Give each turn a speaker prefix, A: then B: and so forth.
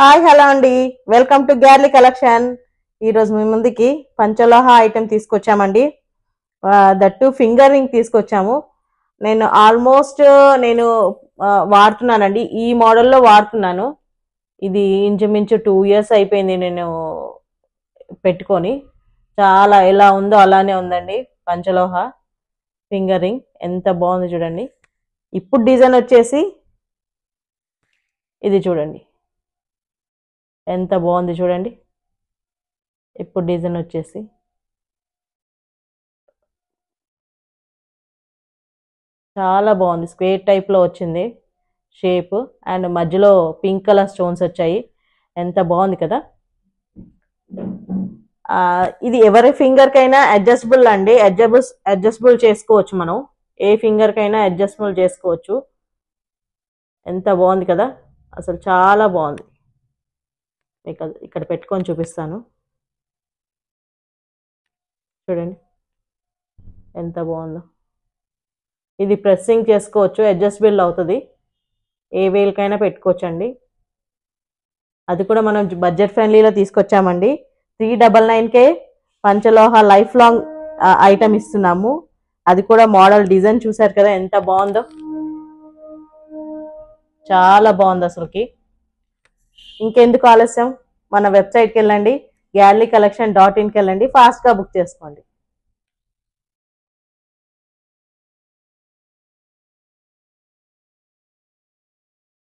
A: Hi hello అండి. Welcome to గ్యార్లీ collection. ఈరోజు మీ ముందుకి పంచలోహ ఐటెం తీసుకొచ్చామండి. దట్టు ఫింగర్ రింగ్ తీసుకొచ్చాము. నేను ఆల్మోస్ట్ నేను వాడుతున్నానండి. ఈ మోడల్లో వాడుతున్నాను. ఇది ఇంచుమించు 2 years అయిపోయింది నేను పెట్టుకొని. చాలా ఎలా ఉందో అలానే ఉందండి. పంచలోహ ఫింగర్ రింగ్ ఎంత బాగుంది చూడండి. ఇప్పుడు డిజైన్ వచ్చేసి ఇది చూడండి, ఎంత బాగుంది చూడండి. ఇప్పుడు డిజైన్ వచ్చేసి చాలా బాగుంది. స్క్వేర్ టైప్లో వచ్చింది షేప్, అండ్ మధ్యలో పింక్ కలర్ స్టోన్స్ వచ్చాయి. ఎంత బాగుంది కదా. ఇది ఎవరి ఫింగర్కైనా అడ్జస్టబుల్ అండి. అడ్జస్టబుల్ చేసుకోవచ్చు. మనం ఏ ఫింగర్కైనా అడ్జస్టబుల్ చేసుకోవచ్చు. ఎంత బాగుంది కదా, అసలు చాలా బాగుంది. మీకు ఇక్కడ పెట్టుకొని చూపిస్తాను చూడండి ఎంత బాగుందో. ఇది ప్రెస్సింగ్ చేసుకోవచ్చు, అడ్జస్టబుల్ అవుతుంది. ఏ వేలకైనా పెట్టుకోవచ్చండి. అది కూడా మనం బడ్జెట్ ఫ్రెండ్లీలో తీసుకొచ్చామండి. 399K పంచలోహ లైఫ్ లాంగ్ ఐటమ్ ఇస్తున్నాము. అది కూడా మోడల్ డిజైన్ చూసారు కదా ఎంత బాగుందో, చాలా బాగుంది అసలుకి. ఇంకెందుకు ఆలస్యం, మన వెబ్సైట్కి వెళ్ళండి, gallerycollection.inకి వెళ్ళండి, ఫాస్ట్గా బుక్ చేసుకోండి.